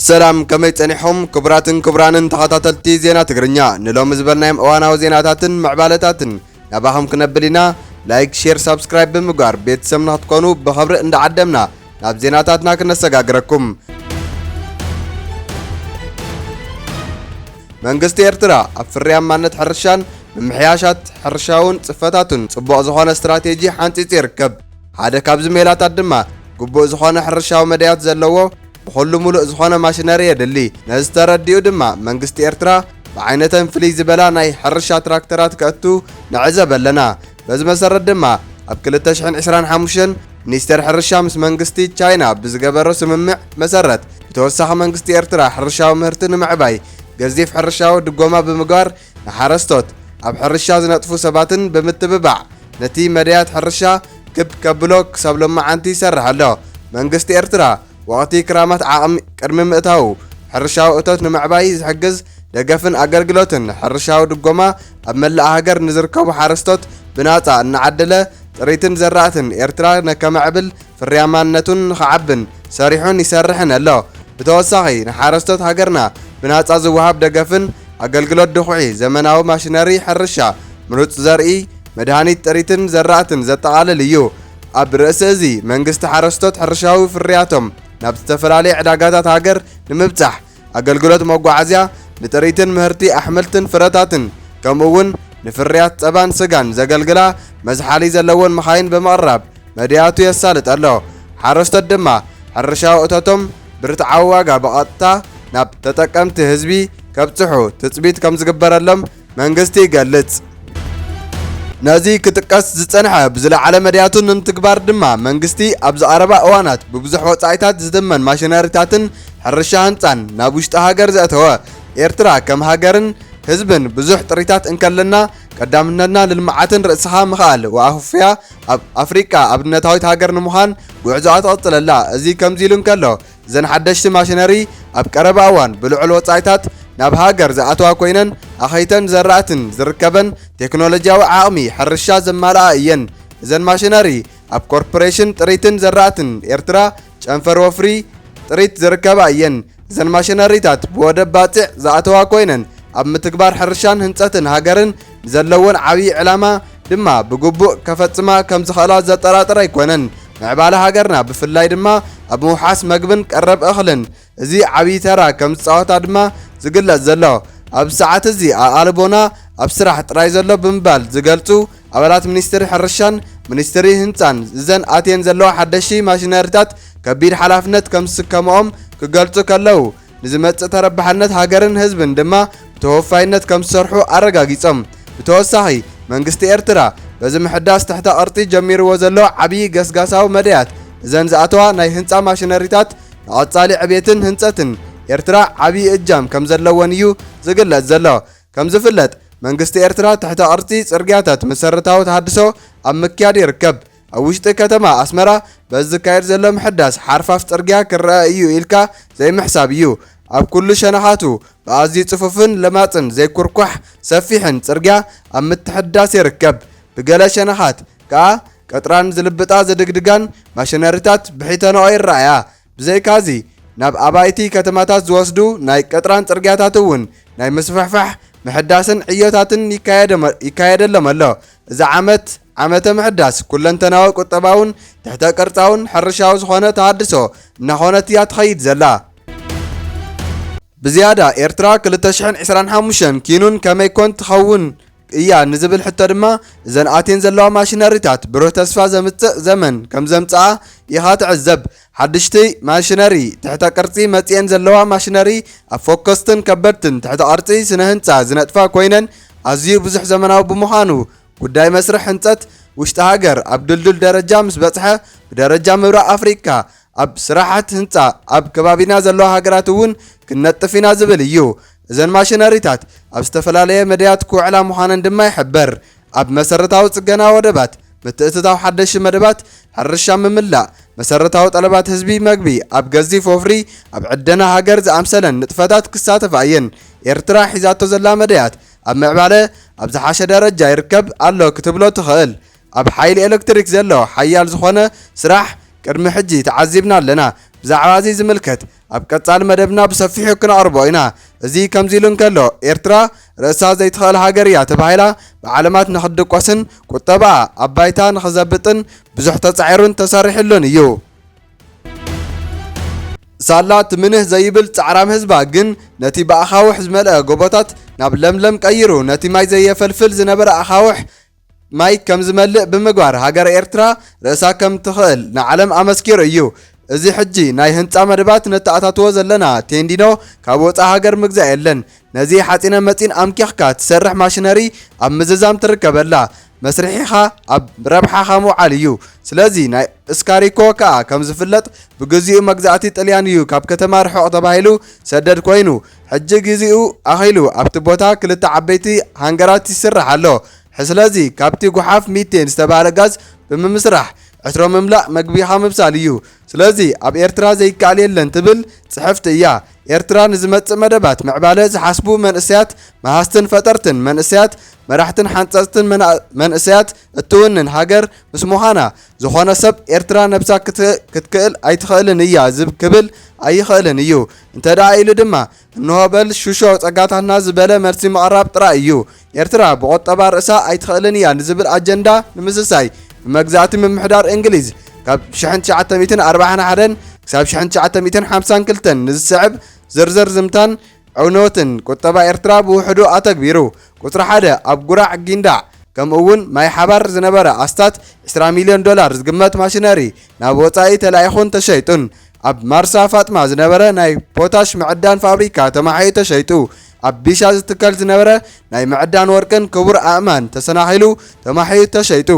سلام كمي تنحهم كبراتن كبرانن تخطاتلتي زينا تقرنيا نلوم زبرنايم اوانا وزيناتاتن معبالتاتن نباهم كنبلينا لايك شير سبسكرايب بمقار بيت سمنا تكونوا بخبر اند عدمنا ناب زيناتاتنا كنساقاقركم منغست إرترا أفريان مانت حرشان بمحياشات حرشاون صفتاتن صبوق زخوان استراتيجي حانتي تيركب هذا كابز ميلات الدما قبوق زخوان حرشاو مديات زلوو بخل ملؤ زخوان ماشيناريا دلي نزترديو دما منغست إرترا بعينتن فليز بلا ناي حرشا تراكترات كأتو نعزب لنا بز مسرد دما أبكل التشحن 25 منيستر حرشا مس منغستي تشاينا بزقبرو سممع مسرت بتوسخ منغستي إرترا حرشاو مهرتن معباي جزيف حرشاو دقوما بمقار نحرستوت أب حرشا زنطفو سباتن بمتببع نتي مديات حرشا كب كبلوك سبلما عنتي سرح الله منغست إرترا وقتي كرامات عام كرم مئتاو حرشاو اتوت نمعباي زحجز دقفن أقرقلوتن حرشاو دقوما أب ملأ هاجر نزركو حرستوت بناتا نعدله ريتن زراتن إرترا نكمعبل في الريامانتون خعبن ساريحون يسرحن الله بتوسخي نحرستوت هاجرنا بناتا زوهاب دقفن أقلقلوت دخوعي زمناو ماشيناري حرشا مروت زرقي مدهاني تريتن زراتن زتقال ليو أب رأس ازي منغست حرستوت حرشاو في الرياتم نابستفرالي عداقاتات هاجر نمبتح أقلقلوت موقعازيا نتريتن مهرتي أحملتن فراتاتن كمون نفريات تبان سجان زقلقلا مزحالي زلون مخاين بمقرب مدياتو يسالت الله حرستوت دما حرشاو اتوتم برتعواقا بقاطتا ناب تتقمت هزبي كبتحو تثبيت كم زقبرلم منغستي قالت نازي كتقاس زصنحه بزلا على مدياتون نمتكبار دما منغستي ابز عربا اوانات ببزح وصايتات زدمن ماشيناريتاتن حرشا هنصان نابوشت هاجر زاتوا إرترا كم هاجرن حزبن بزح طريتات انكلنا قدامنا للمعاتن رأسها مخال وافيا افريقيا ابنتاويت هاجر نمخان بعزات اطللا ازي كم زيلون كلو زن حدشت ماشيناري اب قربا اوان بلعل وصايتات ناب هاجر زاتوا كوينن اخيتن زراتن زركبن تكنولوجيا عامي حرشا زمالا ين زن ماشيناري اب كوربوريشن طريتن زراتن إرترا چنفر وفري طريت زركبا ين زن ماشيناريتات بودباطع زاتوا كوينن اب متكبار حرشان هنصتن هاجرن زلون عبي علامه دما بغبو كفصما كم زخلا زطراطر يكونن معباله هاجرنا بفلاي دما اب موحاس مغبن قرب اخلن ازي عبي ترا كم صاوتا دما زغلت زلو اب ساعات ازي البونا اب سراح طراي زلو بمبال زغلصو ابلات منستر حرشان منستري هنصان زن اتين زلو حدشي ماشينريتات كبير حلافنت كم سكمهم كغلصو كلو نزمت تربحنت هاجرن حزبن دما توفاينت كم سرحو ارغاغيصم بتوسخي منغست إرترا بزم حداس تحت ارطي جمير وزلو عبي غسغاساو مديات زن زاتوا ناي هنصا ماشينريتات عصالي عبيتن هنصتن إرترا عبي اجام كم زلون يو زغلت زلو كم زفلت منغست إرترا تحت ارطي صرغياتات مسرتاو تحدثو ام مكياد يركب اوشت كتما اسمرا بزكاير زلو محداس حرفاف صرغيا كرايو إلكا زي محساب يو اب كل شنحاتو بازي صففن لماطن زي كركح سفيحن صرغيا ام متحداس يركب بغلا شنحات كا قطران زلبطا زدغدغان ماشينريتات بحيتنو يرايا بزي كازي ناب ابايتي كتماتات زوسدو ناي قطران صرغياتاتون ناي مسفحفح محداسن عيوتاتن يكايدلم الله اذا عمت محداس كلنتناو قطباون تحت قرصاون حرشاو زخونه تحدثو نخونت يا تخيد زلا بزيادة إرترا كل تشحن 25 كينون كما يكون تخون إيا نزبل حتى دما زن آتين زلوا ماشيناريتات برو تسفا زمن كم زمتعا يخات عزب حدشتي ماشيناري تحت قرصي متين زلوا ماشيناري أفوكستن كبرتن تحت أرطي سنهنتا زنطفا كوينن أزيو بزح زمناو بمخانو قداي مسرح هنتت وشت هاجر عبدالدل درجة مسبتحة بدرجة مبرا أفريقيا اب سراحت هنصا اب كبابينا زلو هاجراتون كنطفينا زبل يو زن ماشينريتات اب استفلاليه مديات كوعلا مخانن دما يحبر اب مسرتاو صغنا ودبات متأتتاو حدش مدبات حرشا مملا مسرتاو طلبات حزبي مغبي اب غزي فوفري اب عدنا هاجر زامسلن نطفتات كساتف عين إرترا حيزاتو زلا مديات اب معباله اب زحاشه درجه يركب الله كتبلو تخيل اب حيل الكتريك زلو حيال زخونه سراح قدم حجي تعذبنا لنا ብዛዕባ እዚ ዝምልከት ኣብ ቀጻሊ መደብና ብሰፊሑ ክንቐርቦ ኢና። እዚ ከምዚ ኢሉ እንከሎ ኤርትራ ርእሳ ዘይትኽእል ሃገር እያ ተባሂላ ብዓለማት ንኽድቆስን ቁጠባ ኣብ ባይታ ንኽዘብጥን ብዙሕ ተጻዒሩን ተሰሪሕሉን እዩ። ሳላ ትምንህ ዘይብል ጻዕራም ህዝባ ግን ነቲ ብኣኻውሕ ዝመልአ ጎቦታት ናብ ለምለም ቀይሩ ነቲ ማይ ዘየፈልፍል ዝነበረ ኣኻውሕ ማይ ከም ዝመልእ ብምግባር ሃገር ኤርትራ ርእሳ ከም ትኽእል ንዓለም ኣመስኪሩ እዩ። እዚ ሕጂ ናይ ህንፃ መደባት ነተኣታትዎ ዘለና ቴንዲኖ ካብ ወፃኢ ሃገር ምግዛእ የለን። ነዚ ሓፂነ መፂን ኣምኪኽካ ትሰርሕ ማሽነሪ ኣብ ምዝዛም ትርከበላ መስርሒኻ ኣብ ረብሓኻ ምውዓል እዩ። ስለዚ ናይ እስካሪኮ ከዓ ከም ዝፍለጥ ብግዚኡ መግዛእቲ ጣልያን እዩ ካብ ከተማ ርሑቕ ተባሂሉ ሰደድ ኮይኑ ሕጂ ግዚኡ ኣኺሉ ኣብቲ ቦታ ክልተ ዓበይቲ ሃንገራት ይስራሕ ኣሎ። ስለዚ ካብቲ ጉሓፍ ሚቴን ዝተባሃለ ጋዝ ብምምስራሕ ዕትሮ ምምላእ መግቢኻ ምብሳል እዩ። ስለዚ ኣብ ኤርትራ ዘይከኣል የለን ትብል ጽሕፍቲ እያ። ኤርትራ ንዝመጽእ መደባት ምዕባለ ዝሓስቡ መንእሰያት መሃስትን ፈጠርትን መንእሰያት መራሕትን ሓንጸጽትን መንእሰያት እትውንን ሃገር ምስ ምዃና ዝኾነ ሰብ ኤርትራ ነብሳ ክትክእል ኣይትኽእልን እያ ክብል ኣይኽእልን እዩ። እንተደኣ ኢሉ ድማ እንሆበል ሹሾ ጸጋታትና ዝበለ መልሲ ምቕራብ ጥራይ እዩ። ኤርትራ ብቆጠባ ርእሳ ኣይትኽእልን እያ ንዝብል ኣጀንዳ ንምስሳይ ብመግዛእቲ ምምሕዳር እንግሊዝ ካብ 1941 ክሳብ 1952 ንዝስዕብ ዝርዝር ዝምታን ዕውኖትን ቁጠባ ኤርትራ ብውሕዱ ኣተግቢሩ። ቁጥሪ 1 ኣብ ጉራዕ ጊንዳዕ ከምኡ እውን ማይ ሓባር ዝነበረ ኣስታት 20 ሚልዮን ዶላር ዝግመት ማሽነሪ ናብ ወፃኢ ተላኢኹን ተሸይጡን። ኣብ ማርሳ ፋጥማ ዝነበረ ናይ ፖታሽ ምዕዳን ፋብሪካ ተማሒዩ ተሸይጡ። ኣብ ቢሻ ዝትከል ዝነበረ ናይ ምዕዳን ወርቅን ክቡር ኣእማን ተሰናኺሉ ተማሒዩ ተሸይጡ።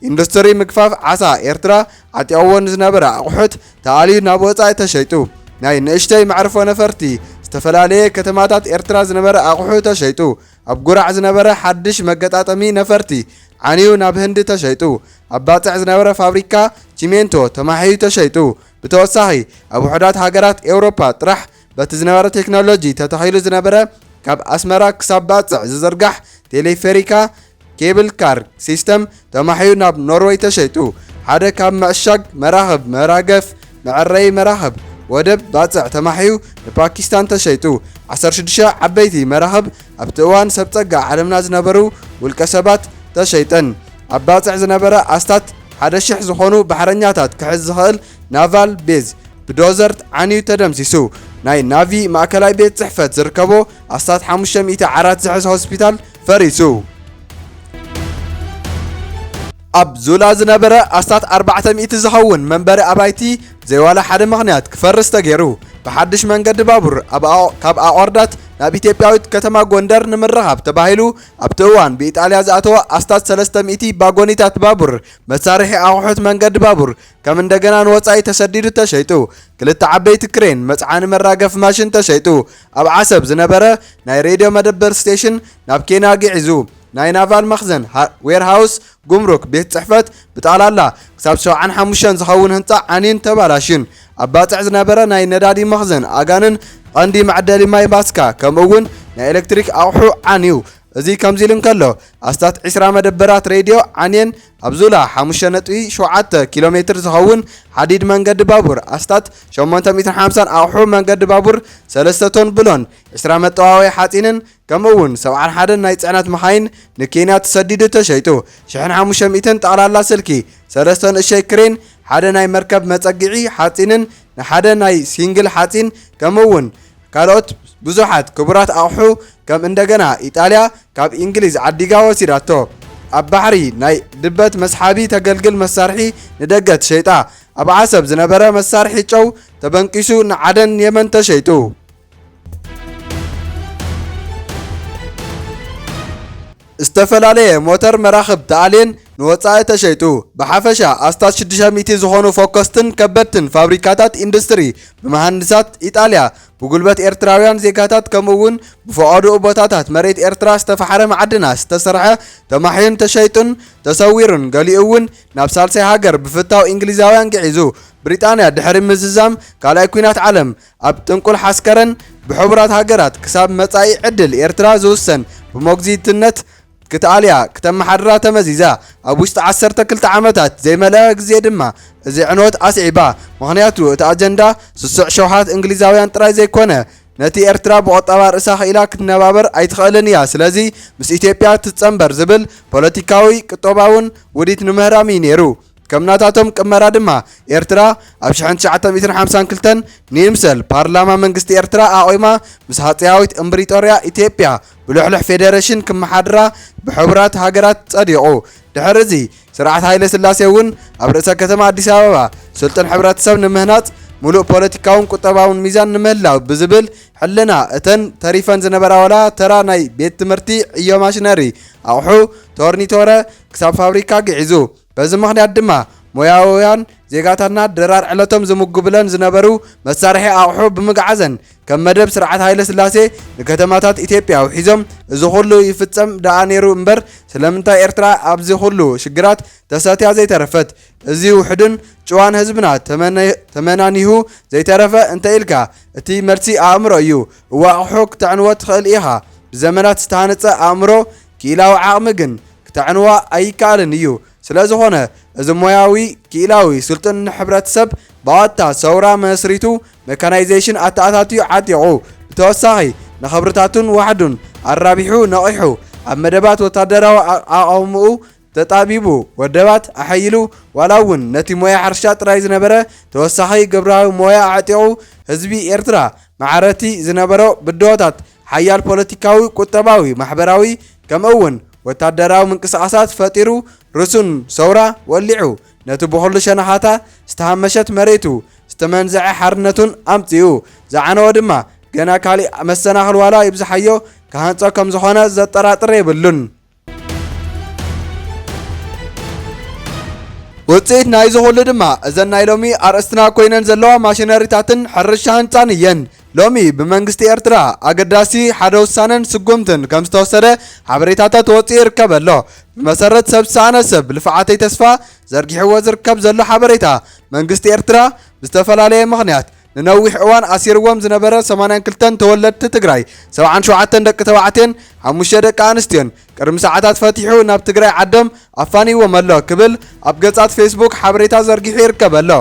ኢንዱስትሪ ምግፋፍ ዓሳ ኤርትራ ዓጢቕዎን ዝነበረ ኣቑሑት ተኣልዩ ናብ ወፃኢ ተሸይጡ። ናይ ንእሽተይ መዕርፎ ነፈርቲ ዝተፈላለየ ከተማታት ኤርትራ ዝነበረ ኣቑሑ ተሸይጡ። ኣብ ጉራዕ ዝነበረ ሓድሽ መገጣጠሚ ነፈርቲ ዓንዩ ናብ ህንዲ ተሸይጡ። ኣብ ባፅዕ ዝነበረ ፋብሪካ ቺሜንቶ ተማሒዩ ተሸይጡ። ብተወሳኺ ኣብ ውሕዳት ሃገራት ኤውሮፓ ጥራሕ በቲ ዝነበረ ቴክኖሎጂ ተተኺሉ ዝነበረ ካብ ኣስመራ ክሳብ ባፅዕ ዝዝርጋሕ ቴሌፌሪካ ኬብል ካር ሲስተም ተማሒዩ ናብ ኖርዌይ ተሸይጡ። ሓደ ካብ ምዕሻግ መራኸብ መራገፍ መዕረይ መራኸብ ወደብ ባፅዕ ተማሒዩ ንፓኪስታን ተሸይጡ። 16 ዓበይቲ መራኸብ ኣብቲ እዋን ሰብፀጋ ዓለምና ዝነበሩ ውልቀ ሰባት ተሸይጠን። ኣብ ባፅዕ ዝነበረ ኣስታት 1000 ዝኾኑ ባሕረኛታት ክሕዝ ዝኽእል ናቫል ቤዝ ብዶዘር ዓንዩ ተደምሲሱ። ናይ ናቪ ማእከላይ ቤት ጽሕፈት ዝርከቦ ኣስታት 500 ዓራት ዝሕዝ ሆስፒታል ፈሪሱ። ኣብ ዙላ ዝነበረ ኣስታት 400 ዝኸውን መንበሪ ኣባይቲ ዘይዋላ ሓደ ምኽንያት ክፈርስ ተገይሩ። ብሓድሽ መንገዲ ባቡር ካብ ኣቆርዳት ናብ ኢትዮጵያዊት ከተማ ጎንደር ንምርኻብ ተባሂሉ ኣብቲ እዋን ብኢጣልያ ዝኣተወ ኣስታት 300 ባጎኒታት ባቡር መሳርሒ ኣቑሑት መንገዲ ባቡር ከም እንደገና ንወፃኢ ተሰዲዱ ተሸይጡ። ክልተ ዓበይቲ ክሬን መጽዓኒ መራገፍ ማሽን ተሸይጡ። ኣብ ዓሰብ ዝነበረ ናይ ሬድዮ መደበር ስቴሽን ናብ ኬንያ ጊዕዙ። ናይ ናቫል መኽዘን ዌርሃውስ ጉምሩክ ቤት ጽሕፈት ብጠቕላላ ክሳብ 75 ዝኸውን ህንፃ ዓንዩን ተባላሽን። ኣብ ባፅዕ ዝነበረ ናይ ነዳዲ መኽዘን ኣጋንን ቀንዲ መዕደሊ ማይ ባስካ ከምኡውን ናይ ኤሌክትሪክ ኣቑሑ ዓንዩ። እዚ ከምዚ ኢሉ እንከሎ ኣስታት 20 መደበራት ሬድዮ ዓንየን። ኣብ ዙላ 5.7 ኪሎ ሜትር ዝኸውን ሓዲድ መንገዲ ባቡር ኣስታት 850 ኣቑሑ መንገዲ ባቡር 3 ቶን ብሎን 20 መጠዋወዪ ሓፂንን ከምኡውን 71 ናይ ጽዕነት መኻይን ንኬንያ ተሰዲዱ ተሸይጡ። 1500 ጠቕላላ ስልኪ 3 ንእሽተይ ክሬን ሓደ ናይ መርከብ መጸጊዒ ሓፂንን ሓደ ናይ ሲንግል ሓፂን ከምኡውን ካልኦት ብዙሓት ክቡራት ኣቑሑ ከም እንደገና ኢጣልያ ካብ እንግሊዝ ዓዲጋ ወሲዳቶ። ኣብ ባሕሪ ናይ ድበት መስሓቢ ተገልግል መሳርሒ ንደገ ተሸይጣ። ኣብ ዓሰብ ዝነበረ መሳርሒ ጨው ተበንቂሱ ንዓደን የመን ተሸይጡ። ዝተፈላለየ ሞተር መራኽብ ተኣልየን ንወፃኢ ተሸይጡ። ብሓፈሻ ኣስታት 600 ዝኾኑ ፎከስትን ከበድትን ፋብሪካታት ኢንዱስትሪ ብመሃንድሳት ኢጣልያ ብጉልበት ኤርትራውያን ዜጋታት ከምኡውን ብፈቐድኡ ቦታታት መሬት ኤርትራ ዝተፈሓረ ማዕድናት ዝተሰርሐ ተማሒዩን ተሸይጡን ተሰዊሩን ገሊኡ እውን ናብ ሳልሳይ ሃገር ብፍታው እንግሊዛውያን ጊዒዙ። ብሪጣንያ ድሕሪ ምዝዛም ካልኣይ ኩናት ዓለም ኣብ ጥንቁል ሓስከረን ብሕቡራት ሃገራት ክሳብ መጻኢ ዕድል ኤርትራ ዝውሰን ብሞግዚትነት ክትኣልያ ክተመሓድራ ተመዚዛ ኣብ ውሽጢ 12 ዓመታት ዘይመልአ ግዜ ድማ እዚ ዕንወት ኣስዒባ ምክንያቱ እቲ ኣጀንዳ ስሱዕ ሸውሃት እንግሊዛውያን ጥራይ ዘይኮነ ነቲ ኤርትራ ብቆጠባ ርእሳ ክኢላ ክትነባበር ኣይትኽእልን እያ ስለዚ ምስ ኢትዮጵያ ትጸንበር ዝብል ፖለቲካዊ ቅጦባውን ውዲት ንምህራሚ ነይሩ ከምናታቶም ቅመራ ድማ ኤርትራ ኣብ 1952 ንይምሰል ፓርላማ መንግስቲ ኤርትራ ኣቆይማ ምስ ሃፀያዊት እምብሪጦርያ ኢትዮጵያ ብልሕልሕ ፌደሬሽን ክመሓድራ ብሕቡራት ሃገራት ጸዲቑ ድሕሪዚ ስርዓት ሃይለ ስላሴ እውን ኣብ ርእሰ ከተማ ኣዲስ ኣበባ ስልጡን ሕብረተሰብ ንምህናጽ ሙሉእ ፖለቲካውን ቁጠባውን ሚዛን ንምህላው ብዝብል ሕልና እተን ተሪፈን ዝነበራ ወላ ተራ ናይ ቤት ትምህርቲ ዕዮ ማሽነሪ ኣቑሑ ቶርኒቶረ ክሳብ ፋብሪካ ግዒዙ በዚ ምክንያት ድማ ሞያውያን ዜጋታትና ደራር ዕለቶም ዝምጉብለን ዝነበሩ መሳርሒ ኣቑሑ ብምግዓዘን ከም መደብ ስርዓት ሃይለ ስላሴ ንከተማታት ኢትዮጵያ ሒዞም እዚ ኩሉ ይፍጸም ደኣ ነይሩ እምበር ስለምንታይ ኤርትራ ኣብዚ ኩሉ ሽግራት ተሰትያ ዘይተረፈት እዚ ውሕድን ጭዋን ህዝብና ተመናኒሁ ዘይተረፈ እንታይ ኢልካ እቲ መልሲ ኣእምሮ እዩ እዋ ኣቑሑ ክትዕንወ ትኽእል ኢኻ ብዘመናት ዝተሃነፀ ኣእምሮ ክኢላዊ ዓቕሚ ግን ክትዕንዋ ኣይከኣልን እዩ ስለዝኾነ እዚ ሞያዊ ክኢላዊ ስልጡን ሕብረተሰብ ባዋታ ሰውራ መስሪቱ ሜካናይዜሽን ኣተኣታትዩ ዓጢቑ ብተወሳኺ ንኽብርታቱን ዋሕዱን ኣራቢሑ ነቂሑ ኣብ መደባት ወታደራዊ ኣቃውምኡ ተጣቢቡ ወደባት ኣሐይሉ ዋላ እውን ነቲ ሞያ ሕርሻ ጥራይ ዝነበረ ተወሳኺ ግብራዊ ሞያ ዓጢቑ ህዝቢ ኤርትራ ማዕረቲ ዝነበሮ ብድሆታት ሓያል ፖለቲካዊ ቁጠባዊ ማሕበራዊ ከምኡውን ወታደራዊ ምንቅስቃሳት ፈጢሩ ርሱን ሰውራ ወሊዑ ነቲ ብኩሉ ሸነኻታ ዝተሃመሸት መሬቱ ዝተመንዘዐ ሓርነቱን ኣምፂኡ ዝዓነወ ድማ ገና ካሊእ መሰናኽል ዋላ ይብዝሓዮ ካሃንፆ ከም ዝኾነ ዘጠራጥር የብሉን ውፅኢት ናይ ዝኹሉ ድማ እዘን ናይ ሎሚ ኣርእስትና ኮይነን ዘለዋ ማሽነሪታትን ሕርሻ ህንፃን እየን ሎሚ ብመንግስቲ ኤርትራ ኣገዳሲ ሓደ ውሳነን ስጉምትን ከም ዝተወሰደ ሓበሬታታት ወፂኡ ይርከብ ኣሎ ብመሰረት ሰብሳነ ሰብ ልፍዓተይ ተስፋ ዘርጊሕዎ ዝርከብ ዘሎ ሓበሬታ መንግስቲ ኤርትራ ብዝተፈላለየ ምክንያት ንነዊሕ እዋን ኣሲርዎም ዝነበረ 82 ተወለድቲ ትግራይ 77 ደቂ ተባዕትዮን 5 ደቂ ኣንስትዮን ቅድሚ ሰዓታት ፈቲሑ ናብ ትግራይ ዓዶም ኣፋኒዎም ኣሎ ክብል ኣብ ገጻት ፌስቡክ ሓበሬታ ዘርጊሑ ይርከብ ኣሎ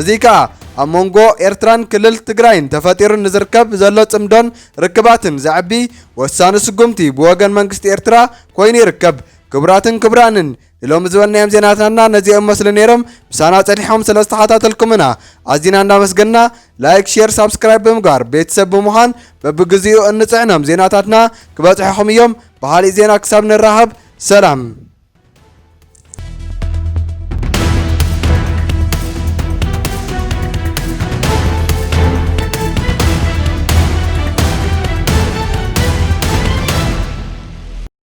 እዚ ከዓ ኣብ መንጎ ኤርትራን ክልል ትግራይን ተፈጢሩ ንዝርከብ ዘሎ ጽምዶን ርክባትን ዘዕቢ ወሳኒ ስጉምቲ ብወገን መንግስቲ ኤርትራ ኮይኑ ይርከብ ክቡራትን ክቡራንን ኢሎም ዝበልናዮም ዜናታትና ነዚኦም መስሉ ነይሮም ምሳና ጸኒሖም ስለዝተኸታተልኩምና ኣዝና እንዳመስገንና ላይክ ሼር ሳብስክራይብ ብምግባር ቤተሰብ ብምዃን በብግዚኡ እንጽዕኖም ዜናታትና ክበጽሑኹም እዮም ብኻሊእ ዜና ክሳብ ንራኸብ ሰላም